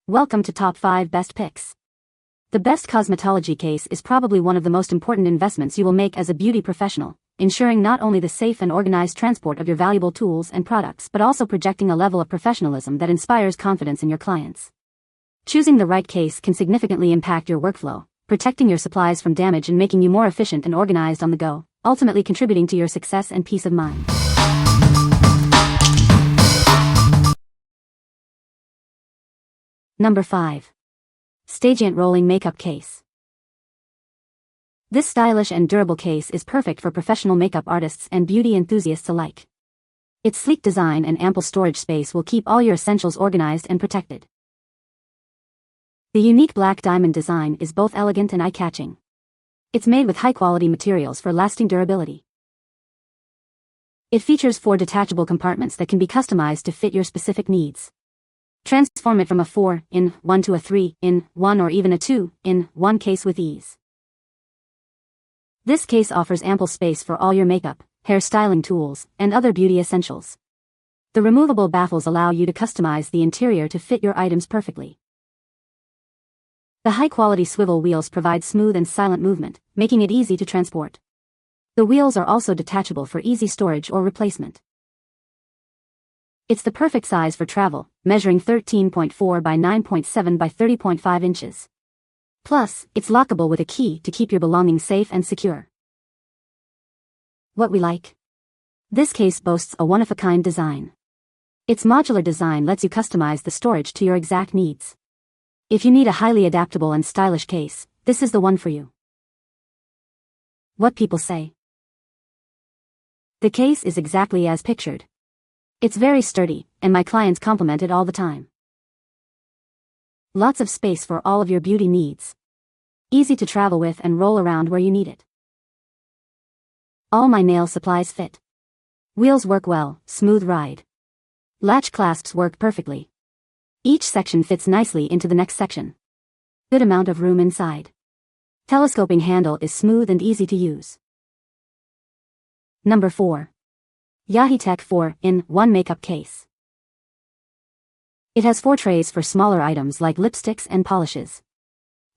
Welcome to Top 5 Best Picks. The best cosmetology case is probably one of the most important investments you will make as a beauty professional, ensuring not only the safe and organized transport of your valuable tools and products but also projecting a level of professionalism that inspires confidence in your clients. Choosing the right case can significantly impact your workflow, protecting your supplies from damage and making you more efficient and organized on the go, ultimately contributing to your success and peace of mind. Number 5. Stagiant Rolling Makeup Case. This stylish and durable case is perfect for professional makeup artists and beauty enthusiasts alike. Its sleek design and ample storage space will keep all your essentials organized and protected. The unique black diamond design is both elegant and eye-catching. It's made with high-quality materials for lasting durability. It features 4 detachable compartments that can be customized to fit your specific needs. Transform it from a 4-in-1 to a 3-in-1 or even a 2-in-1 case with ease. This case offers ample space for all your makeup, hair styling tools, and other beauty essentials. The removable baffles allow you to customize the interior to fit your items perfectly. The high-quality swivel wheels provide smooth and silent movement, making it easy to transport. The wheels are also detachable for easy storage or replacement. It's the perfect size for travel, measuring 13.4 by 9.7 by 30.5 inches. Plus, it's lockable with a key to keep your belongings safe and secure. What we like? This case boasts a one-of-a-kind design. Its modular design lets you customize the storage to your exact needs. If you need a highly adaptable and stylish case, this is the one for you. What people say? The case is exactly as pictured. It's very sturdy, and my clients compliment it all the time. Lots of space for all of your beauty needs. Easy to travel with and roll around where you need it. All my nail supplies fit. Wheels work well, smooth ride. Latch clasps work perfectly. Each section fits nicely into the next section. Good amount of room inside. Telescoping handle is smooth and easy to use. Number 4. Yaheetech 4-in-1 Makeup Case. It has 4 trays for smaller items like lipsticks and polishes.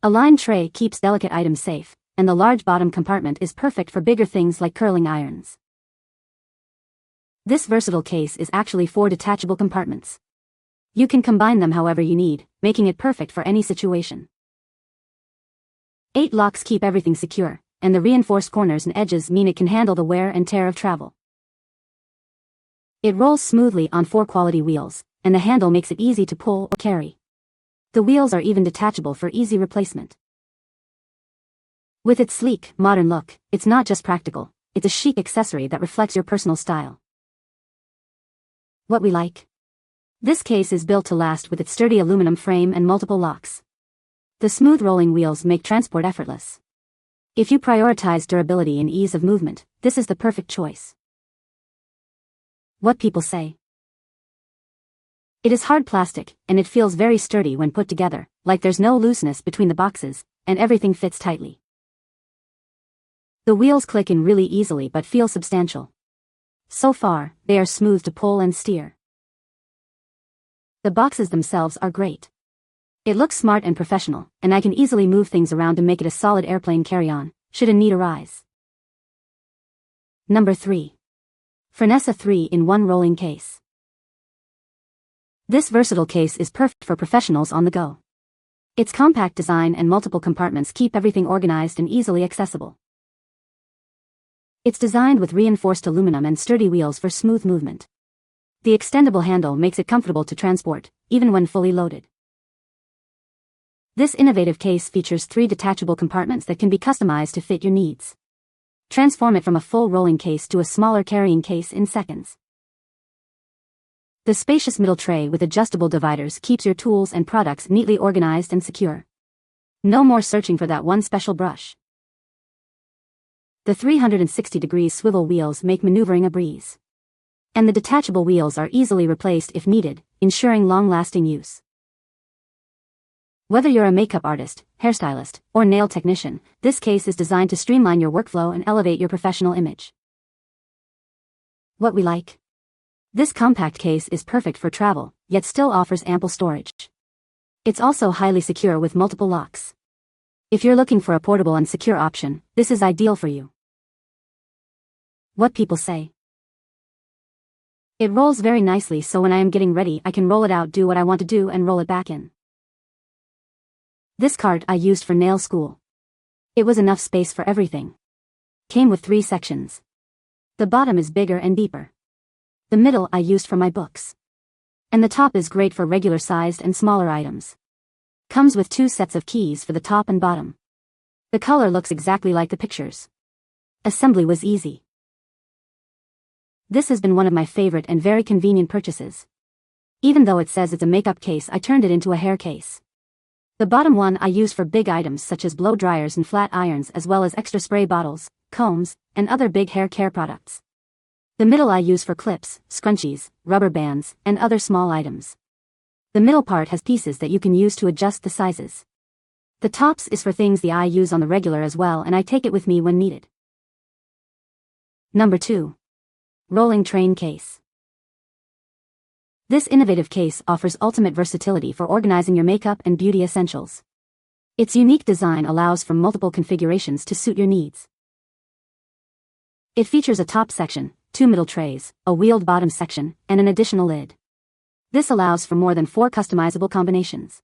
A lined tray keeps delicate items safe, and the large bottom compartment is perfect for bigger things like curling irons. This versatile case is actually 4 detachable compartments. You can combine them however you need, making it perfect for any situation. 8 locks keep everything secure, and the reinforced corners and edges mean it can handle the wear and tear of travel. It rolls smoothly on 4 quality wheels, and the handle makes it easy to pull or carry. The wheels are even detachable for easy replacement. With its sleek, modern look, it's not just practical, it's a chic accessory that reflects your personal style. What we like? This case is built to last with its sturdy aluminum frame and multiple locks. The smooth rolling wheels make transport effortless. If you prioritize durability and ease of movement, this is the perfect choice. What people say? It is hard plastic, and it feels very sturdy when put together, like there's no looseness between the boxes, and everything fits tightly. The wheels click in really easily but feel substantial. So far, they are smooth to pull and steer. The boxes themselves are great. It looks smart and professional, and I can easily move things around to make it a solid airplane carry-on, should a need arise. Number 3. FRENESSA 3-in-1 Rolling Case. This versatile case is perfect for professionals on the go. Its compact design and multiple compartments keep everything organized and easily accessible. It's designed with reinforced aluminum and sturdy wheels for smooth movement. The extendable handle makes it comfortable to transport, even when fully loaded. This innovative case features 3 detachable compartments that can be customized to fit your needs. Transform it from a full rolling case to a smaller carrying case in seconds. The spacious middle tray with adjustable dividers keeps your tools and products neatly organized and secure. No more searching for that one special brush. The 360-degree swivel wheels make maneuvering a breeze. And the detachable wheels are easily replaced if needed, ensuring long-lasting use. Whether you're a makeup artist, hairstylist, or nail technician, this case is designed to streamline your workflow and elevate your professional image. What we like? This compact case is perfect for travel, yet still offers ample storage. It's also highly secure with multiple locks. If you're looking for a portable and secure option, this is ideal for you. What people say. It rolls very nicely, so when I am getting ready I can roll it out, do what I want to do and roll it back in. This cart I used for nail school. It was enough space for everything. Came with 3 sections. The bottom is bigger and deeper. The middle I used for my books. And the top is great for regular sized and smaller items. Comes with 2 sets of keys for the top and bottom. The color looks exactly like the pictures. Assembly was easy. This has been one of my favorite and very convenient purchases. Even though it says it's a makeup case, I turned it into a hair case. The bottom one I use for big items such as blow dryers and flat irons, as well as extra spray bottles, combs, and other big hair care products. The middle I use for clips, scrunchies, rubber bands, and other small items. The middle part has pieces that you can use to adjust the sizes. The tops is for things the I use on the regular as well, and I take it with me when needed. Number 2. Rolling Train Case. This innovative case offers ultimate versatility for organizing your makeup and beauty essentials. Its unique design allows for multiple configurations to suit your needs. It features a top section, 2 middle trays, a wheeled bottom section, and an additional lid. This allows for more than 4 customizable combinations.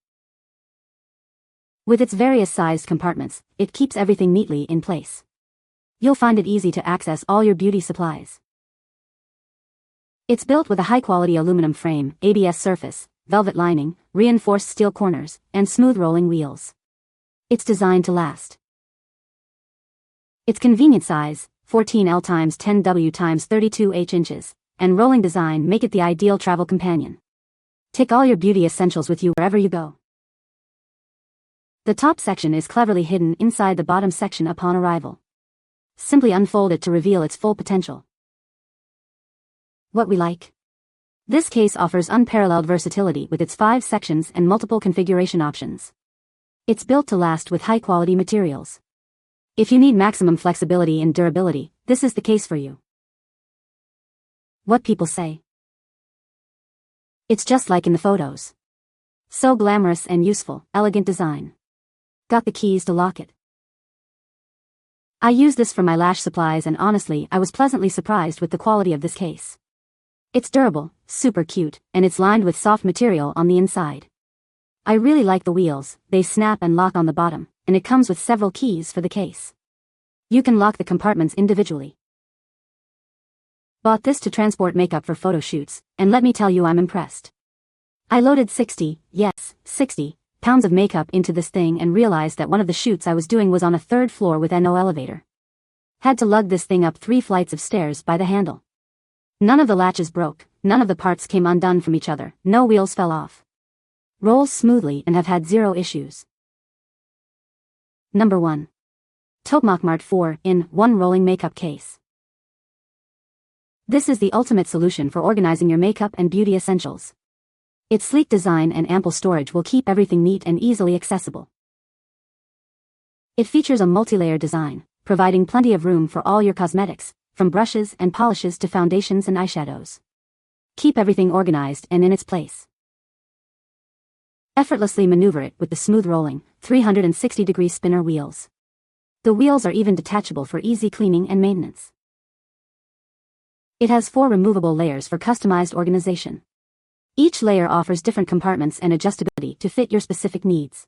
With its various sized compartments, it keeps everything neatly in place. You'll find it easy to access all your beauty supplies. It's built with a high-quality aluminum frame, ABS surface, velvet lining, reinforced steel corners, and smooth rolling wheels. It's designed to last. Its convenient size, 14L x 10W x 32H inches, and rolling design make it the ideal travel companion. Take all your beauty essentials with you wherever you go. The top section is cleverly hidden inside the bottom section upon arrival. Simply unfold it to reveal its full potential. What we like. This case offers unparalleled versatility with its 5 sections and multiple configuration options. It's built to last with high-quality materials. If you need maximum flexibility and durability, this is the case for you. What people say. It's just like in the photos. So glamorous and useful, elegant design. Got the keys to lock it. I use this for my lash supplies, and honestly, I was pleasantly surprised with the quality of this case. It's durable, super cute, and it's lined with soft material on the inside. I really like the wheels, they snap and lock on the bottom, and it comes with several keys for the case. You can lock the compartments individually. Bought this to transport makeup for photo shoots, and let me tell you, I'm impressed. I loaded 60 pounds of makeup into this thing and realized that one of the shoots I was doing was on a 3rd floor with no elevator. Had to lug this thing up 3 flights of stairs by the handle. None of the latches broke, none of the parts came undone from each other, no wheels fell off. Rolls smoothly and have had 0 issues. Number 1. Topeakmart 4-in-1 Rolling Makeup Case. This is the ultimate solution for organizing your makeup and beauty essentials. Its sleek design and ample storage will keep everything neat and easily accessible. It features a multi-layer design, providing plenty of room for all your cosmetics, from brushes and polishes to foundations and eyeshadows. Keep everything organized and in its place. Effortlessly maneuver it with the smooth rolling, 360-degree spinner wheels. The wheels are even detachable for easy cleaning and maintenance. It has 4 removable layers for customized organization. Each layer offers different compartments and adjustability to fit your specific needs.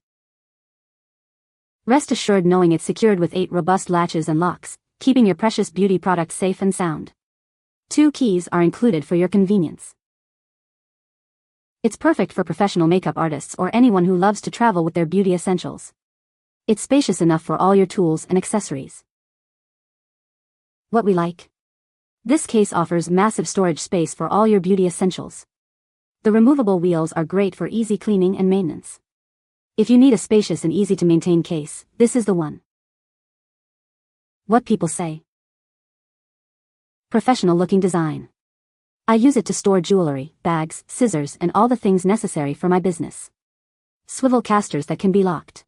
Rest assured knowing it's secured with 8 robust latches and locks, keeping your precious beauty products safe and sound. 2 keys are included for your convenience. It's perfect for professional makeup artists or anyone who loves to travel with their beauty essentials. It's spacious enough for all your tools and accessories. What we like. This case offers massive storage space for all your beauty essentials. The removable wheels are great for easy cleaning and maintenance. If you need a spacious and easy to maintain case, this is the one. What people say. Professional looking design. I use it to store jewelry, bags, scissors, and all the things necessary for my business. Swivel casters that can be locked.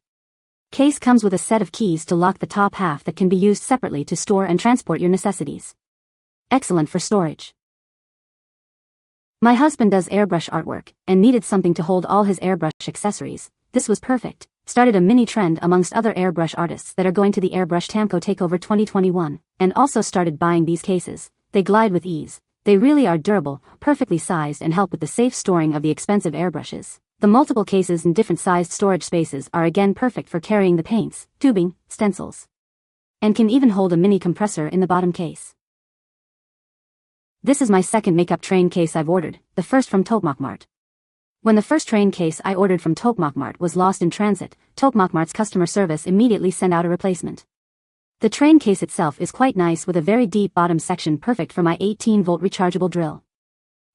Case comes with a set of keys to lock the top half that can be used separately to store and transport your necessities. Excellent for storage. My husband does airbrush artwork, and needed something to hold all his airbrush accessories. This was perfect. Started a mini trend amongst other airbrush artists that are going to the Airbrush Tamco Takeover 2021, and also started buying these cases. They glide with ease. They really are durable, perfectly sized, and help with the safe storing of the expensive airbrushes. The multiple cases in different sized storage spaces are again perfect for carrying the paints, tubing, stencils, and can even hold a mini compressor in the bottom case. This is my second makeup train case I've ordered, the first from Topeakmart. When the first train case I ordered from Topeakmart was lost in transit, Topeakmart's customer service immediately sent out a replacement. The train case itself is quite nice with a very deep bottom section perfect for my 18-volt rechargeable drill.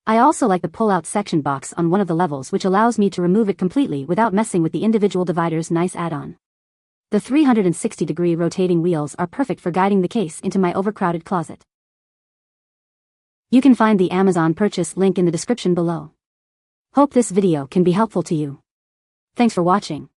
I also like the pull-out section box on one of the levels which allows me to remove it completely without messing with the individual dividers. Nice add-on. The 360-degree rotating wheels are perfect for guiding the case into my overcrowded closet. You can find the Amazon purchase link in the description below. Hope this video can be helpful to you. Thanks for watching.